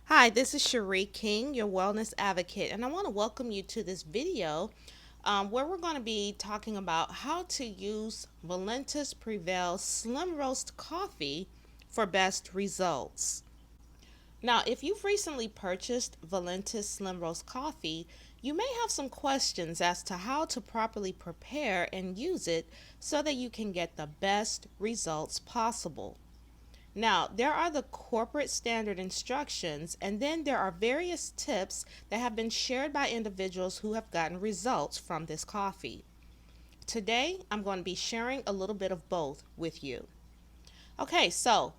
Hi, this is Cherie King, your wellness advocate, and I want to welcome you to this video where we're going to be talking about how to use Valentus Prevail Slim Roast Coffee for best results. Now, if you've recently purchased Valentus Slim Roast Coffee, you may have some questions as to how to properly prepare and use it so that you can get the best results possible. Now, there are the corporate standard instructions, and then there are various tips that have been shared by individuals who have gotten results from this coffee. Today, I'm going to be sharing a little bit of both with you. Okay, so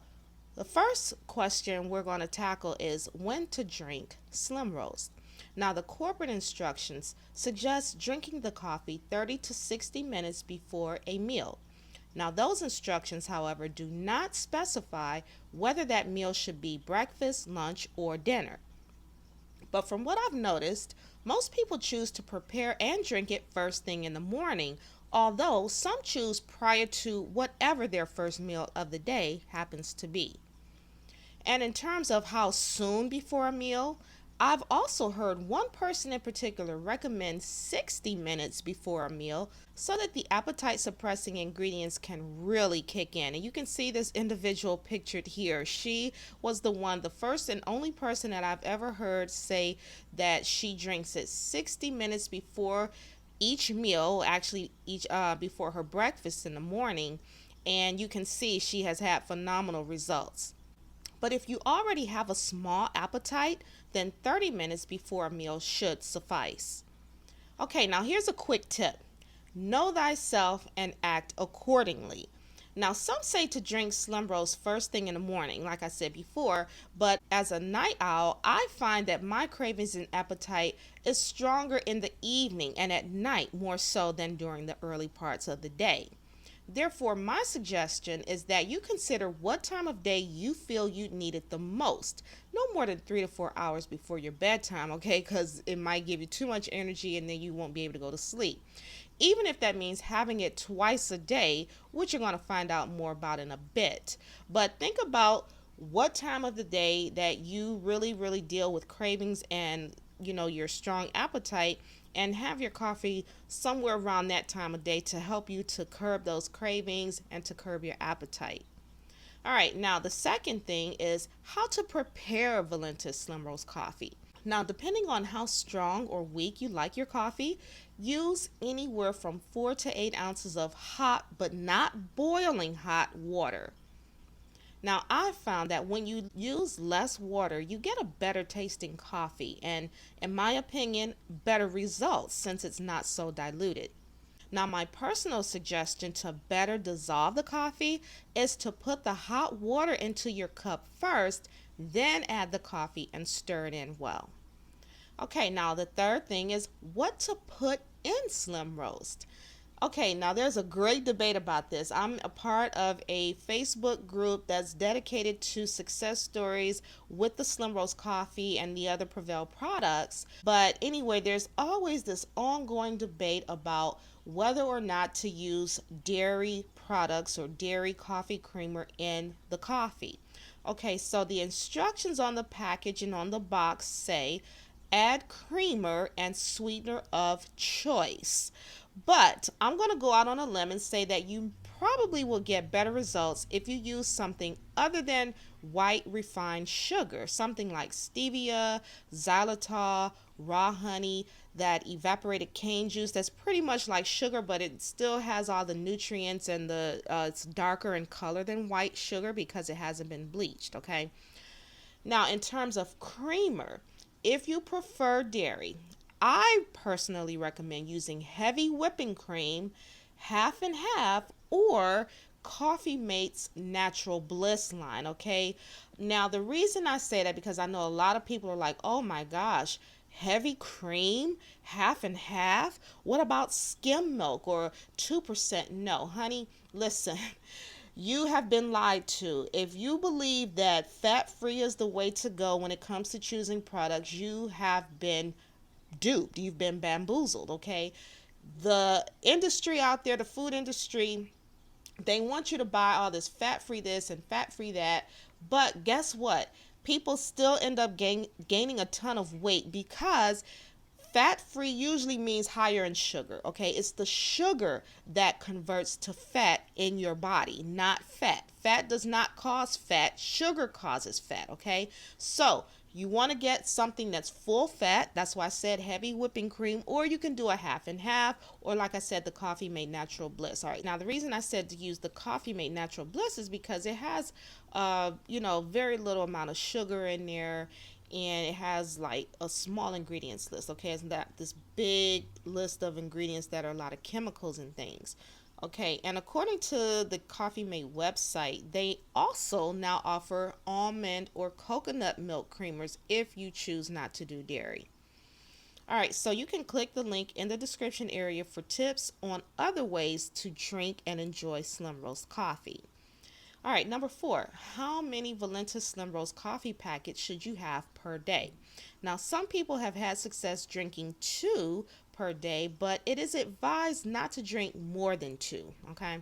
the first question we're going to tackle is when to drink Slim Roast. Now, the corporate instructions suggest drinking the coffee 30 to 60 minutes before a meal. Now, those instructions, however, do not specify whether that meal should be breakfast, lunch, or dinner. But from what I've noticed, most people choose to prepare and drink it first thing in the morning, although some choose prior to whatever their first meal of the day happens to be. And in terms of how soon before a meal, I've also heard one person in particular recommend 60 minutes before a meal so that the appetite suppressing ingredients can really kick in. And you can see this individual pictured here. She was the first and only person that I've ever heard say that she drinks it 60 minutes before each meal, actually each before her breakfast in the morning. And you can see she has had phenomenal results. But if you already have a small appetite, then 30 minutes before a meal should suffice. Okay, now here's a quick tip. Know thyself and act accordingly. Now, some say to drink Slim Roast first thing in the morning, like I said before, but as a night owl, I find that my cravings and appetite is stronger in the evening and at night more so than during the early parts of the day. Therefore, my suggestion is that you consider what time of day you feel you need it the most. No more than 3 to 4 hours before your bedtime, okay? Because it might give you too much energy and then you won't be able to go to sleep. Even if that means having it twice a day, which you're going to find out more about in a bit. But think about what time of the day that you really deal with cravings and your strong appetite, and have your coffee somewhere around that time of day to help you to curb those cravings and to curb your appetite. All right, now the second thing is how to prepare Valentus Slim Roast coffee. Now, depending on how strong or weak you like your coffee, use anywhere from 4 to 8 ounces of hot but not boiling hot water. Now, I've found that when you use less water, you get a better tasting coffee and, in my opinion, better results since it's not so diluted. Now, my personal suggestion to better dissolve the coffee is to put the hot water into your cup first, then add the coffee and stir it in well. Okay, now the third thing is what to put in Slim Roast. Okay, now there's a great debate about this. I'm a part of a Facebook group that's dedicated to success stories with the Slim Roast coffee and the other Prevail products. But anyway, there's always this ongoing debate about whether or not to use dairy products or dairy coffee creamer in the coffee. Okay, so the instructions on the package and on the box say add creamer and sweetener of choice. But I'm going to go out on a limb and say that you probably will get better results if you use something other than white refined sugar, something like stevia, xylitol, raw honey, that evaporated cane juice that's pretty much like sugar, but it still has all the nutrients and it's darker in color than white sugar because it hasn't been bleached, okay? Now, in terms of creamer, if you prefer dairy, I personally recommend using heavy whipping cream, half and half, or Coffee Mate's Natural Bliss line, okay? Now, the reason I say that because I know a lot of people are like, oh my gosh, heavy cream, half and half? What about skim milk or 2%? No, honey, listen. You have been lied to. If you believe that fat free is the way to go when it comes to choosing products, you have been duped. You've been bamboozled, okay? The industry out there, the food industry, they want you to buy all this fat free this and fat free that. But guess what? people still end up gaining a ton of weight because fat free usually means higher in sugar. Okay, it's the sugar that converts to fat in your body, not fat. Fat does not cause fat, sugar causes fat. Okay, so you want to get something that's full fat. That's why I said heavy whipping cream, or you can do a half and half, or like I said, the Coffee Mate Natural Bliss. All right, now the reason I said to use the Coffee Mate Natural Bliss is because it has very little amount of sugar in there, and it has like a small ingredients list. Okay, it's not this big list of ingredients that are a lot of chemicals and things. Okay, and according to the Coffee Mate website, they also now offer almond or coconut milk creamers if you choose not to do dairy. All right, so you can click the link in the description area for tips on other ways to drink and enjoy Slim Roast coffee. All right, number 4, how many Valentus Slim Roast coffee packets should you have per day? Now, some people have had success drinking 2 per day, but it is advised not to drink more than 2, okay?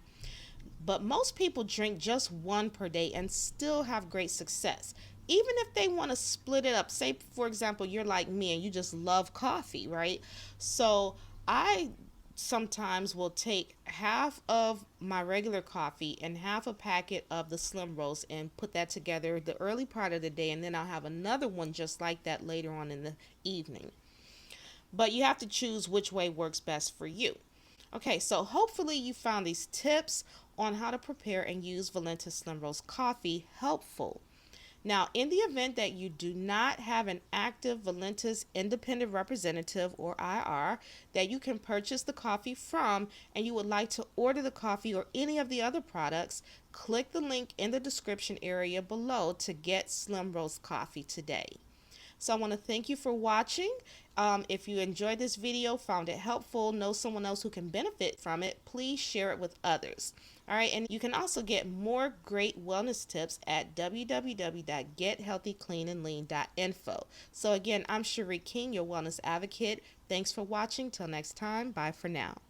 But most people drink just 1 per day and still have great success. Even if they want to split it up, say, for example, you're like me and you just love coffee, right? So I sometimes will take half of my regular coffee and half a packet of the Slim Roast and put that together the early part of the day, and then I'll have another one just like that later on in the evening. But you have to choose which way works best for you. Okay, so hopefully you found these tips on how to prepare and use Valentus Slim Roast coffee helpful. Now, in the event that you do not have an active Valentus Independent Representative or IR that you can purchase the coffee from, and you would like to order the coffee or any of the other products, click the link in the description area below to get Slim Roast coffee today. So I want to thank you for watching. If you enjoyed this video, found it helpful, know someone else who can benefit from it, please share it with others. All right, and you can also get more great wellness tips at www.gethealthycleanandlean.info. So again, I'm Cherie King, your wellness advocate. Thanks for watching. Till next time, bye for now.